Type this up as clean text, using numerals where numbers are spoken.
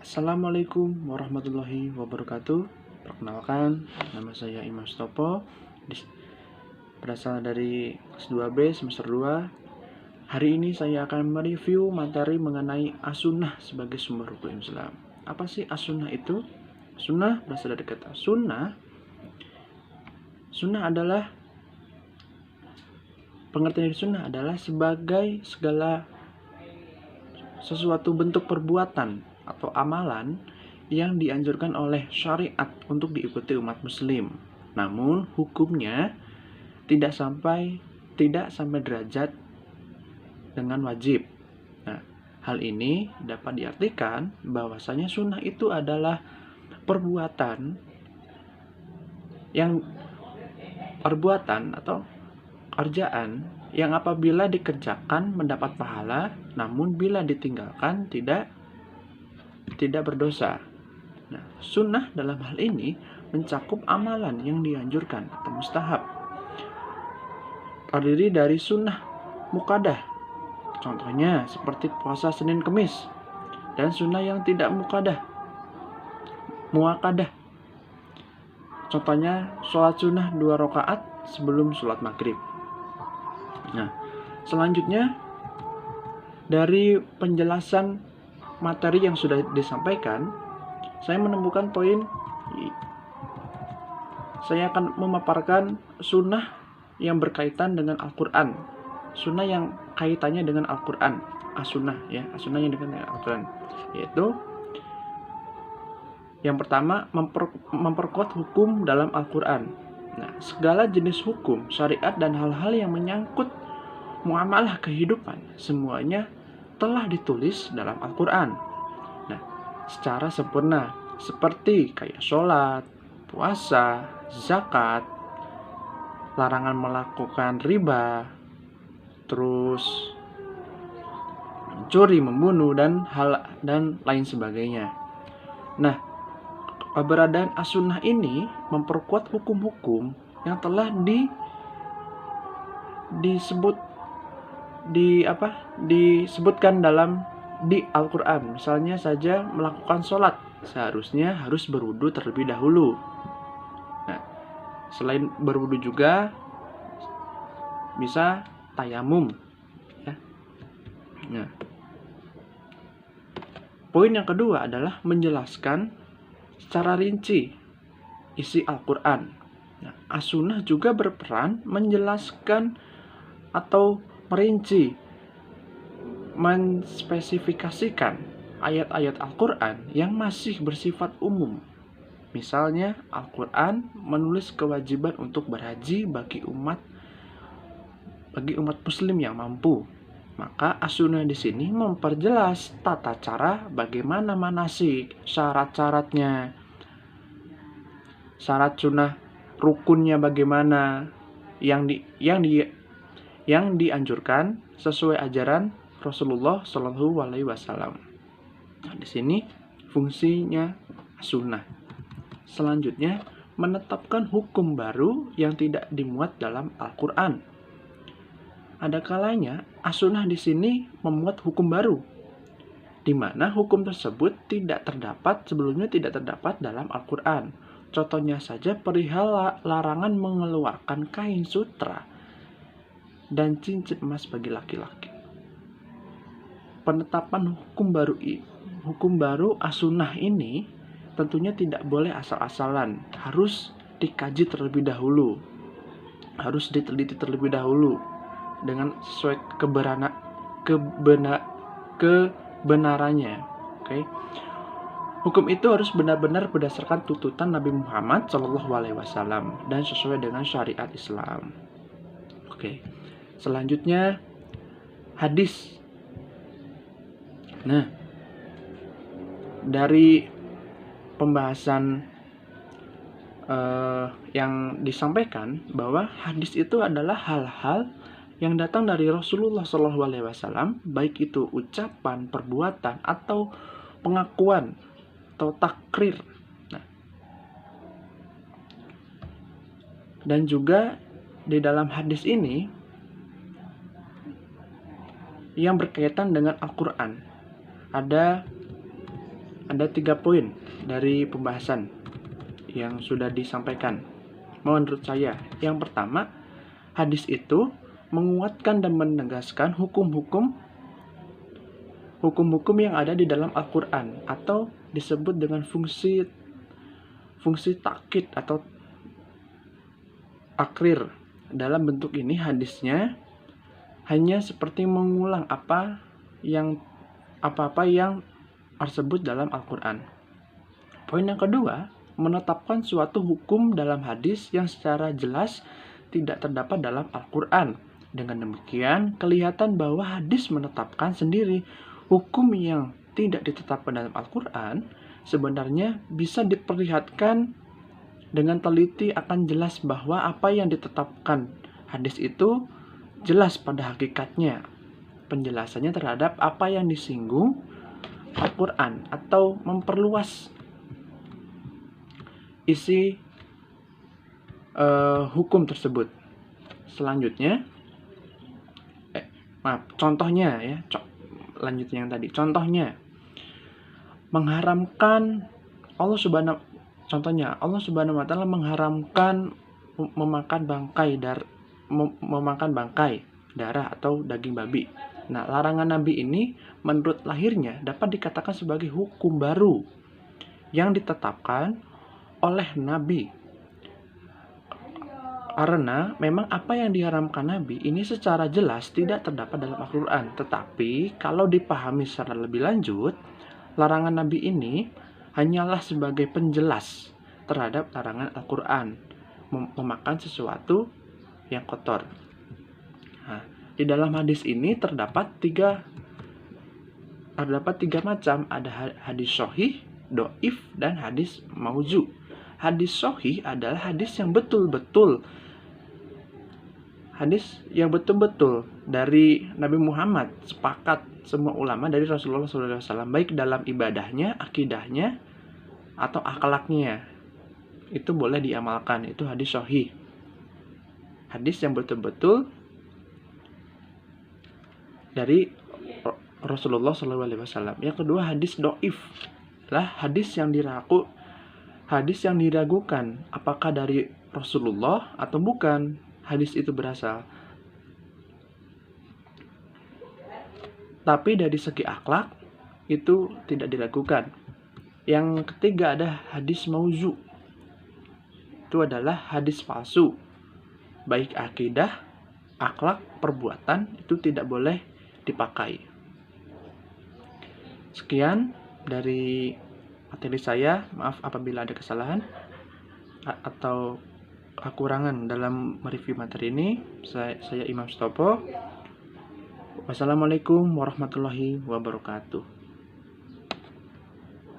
Assalamualaikum warahmatullahi wabarakatuh. Perkenalkan, nama saya Imam Stopo, berasal dari kelas 2B semester 2. Hari ini saya akan mereview materi mengenai as-sunnah sebagai sumber hukum Islam. Apa sih as-sunnah itu? Sunnah berasal dari kata sunnah. Sunnah adalah, pengertian dari sunnah adalah sebagai segala sesuatu bentuk perbuatan atau amalan yang dianjurkan oleh syariat untuk diikuti umat muslim. Namun hukumnya tidak sampai derajat dengan wajib. Nah, hal ini dapat diartikan bahwasanya sunnah itu adalah perbuatan atau kerjaan yang apabila dikerjakan mendapat pahala, namun bila ditinggalkan tidak berdosa. Nah, sunnah dalam hal ini mencakup amalan yang dianjurkan atau mustahab. Terdiri dari sunnah muqaddah, contohnya seperti puasa Senin Kemis, dan sunnah yang tidak muakkadah, contohnya sholat sunnah 2 rakaat sebelum sholat maghrib. Nah, selanjutnya dari penjelasan materi yang sudah disampaikan, saya menemukan poin. Saya akan memaparkan sunnah yang berkaitan dengan Al-Quran, sunnah yang kaitannya dengan Al-Quran, as-sunnah ya, as-sunnah yang dengan Al-Quran, yaitu yang pertama memperkuat hukum dalam Al-Quran. Nah, segala jenis hukum, syariat dan hal-hal yang menyangkut muamalah kehidupan semuanya telah ditulis dalam Al-Quran. Nah, secara sempurna, seperti kayak sholat, puasa, zakat, larangan melakukan riba, terus mencuri, membunuh, dan lain sebagainya. Nah, keberadaan as-sunnah ini memperkuat hukum-hukum yang telah disebutkan di Al-Quran. Misalnya saja melakukan sholat, seharusnya harus berwudu terlebih dahulu. Nah, selain berwudu juga bisa tayamum ya. Nah, poin yang kedua adalah menjelaskan secara rinci isi Al-Quran. Nah, as-sunnah juga berperan menjelaskan atau merinci, menspesifikasikan ayat-ayat Al-Quran yang masih bersifat umum. Misalnya, Al-Quran menulis kewajiban untuk berhaji bagi umat muslim yang mampu. Maka as-sunnah di sini memperjelas tata cara bagaimana manasik, syarat-syaratnya, syarat sunnah rukunnya bagaimana, yang dianjurkan sesuai ajaran Rasulullah Shallallahu Alaihi Wasallam. Nah, di sini fungsinya sunnah. Selanjutnya, menetapkan hukum baru yang tidak dimuat dalam Al-Quran. Ada kalanya as-sunnah di sini memuat hukum baru, di mana hukum tersebut sebelumnya tidak terdapat dalam Al-Quran. Contohnya saja perihal larangan mengeluarkan kain sutra dan cincin emas bagi laki-laki. Penetapan hukum baru as-sunnah ini tentunya tidak boleh asal-asalan, harus dikaji terlebih dahulu, harus diteliti terlebih dahulu dengan sesuai kebenarannya. Oke. Hukum itu harus benar-benar berdasarkan tuntutan Nabi Muhammad SAW dan sesuai dengan syariat Islam. Oke. Selanjutnya hadis. Nah, dari pembahasan yang disampaikan bahwa hadis itu adalah hal-hal yang datang dari Rasulullah SAW, baik itu ucapan, perbuatan, atau pengakuan atau takrir. Nah, dan juga di dalam hadis ini yang berkaitan dengan Al-Quran, ada ada 3 poin dari pembahasan yang sudah disampaikan. Menurut saya, yang pertama, hadis itu menguatkan dan menegaskan hukum-hukum yang ada di dalam Al-Quran, atau disebut dengan fungsi takkid atau takrir. Dalam bentuk ini hadisnya hanya seperti mengulang apa-apa yang tersebut dalam Al-Quran. Poin yang kedua, menetapkan suatu hukum dalam hadis yang secara jelas tidak terdapat dalam Al-Quran. Dengan demikian, kelihatan bahwa hadis menetapkan sendiri hukum yang tidak ditetapkan dalam Al-Quran sebenarnya bisa diperlihatkan dengan teliti, akan jelas bahwa apa yang ditetapkan hadis itu jelas pada hakikatnya penjelasannya terhadap apa yang disinggung Al-Quran, atau memperluas isi hukum tersebut. Selanjutnya, contohnya ya, lanjutnya yang tadi. Contohnya, mengharamkan Allah Subhanahu wa Ta'ala mengharamkan memakan bangkai, darah atau daging babi. Nah, larangan Nabi ini menurut lahirnya dapat dikatakan sebagai hukum baru yang ditetapkan oleh Nabi. Karena memang apa yang diharamkan Nabi ini secara jelas tidak terdapat dalam Al-Quran. Tetapi kalau dipahami secara lebih lanjut, larangan Nabi ini hanyalah sebagai penjelas terhadap larangan Al-Quran, memakan sesuatu yang kotor. Nah, di dalam hadis ini terdapat tiga macam. Ada hadis sahih, doif, dan hadis mauzu. Hadis sahih adalah hadis yang betul-betul dari Nabi Muhammad, sepakat semua ulama dari Rasulullah SAW, baik dalam ibadahnya, akidahnya, atau akhlaknya, itu boleh diamalkan. Itu hadis sahih, hadis yang betul-betul dari Rasulullah SAW. Yang kedua, hadis doif lah hadis yang diragukan apakah dari Rasulullah atau bukan hadis itu berasal. Tapi dari segi akhlak itu tidak diragukan. Yang ketiga ada hadis mauzu. Itu adalah hadis palsu. Baik akidah, akhlak, perbuatan itu tidak boleh dipakai. Sekian dari materi saya. Maaf apabila ada kesalahan atau kekurangan dalam mereview materi ini. Saya Imam Stopo. Wassalamualaikum warahmatullahi wabarakatuh.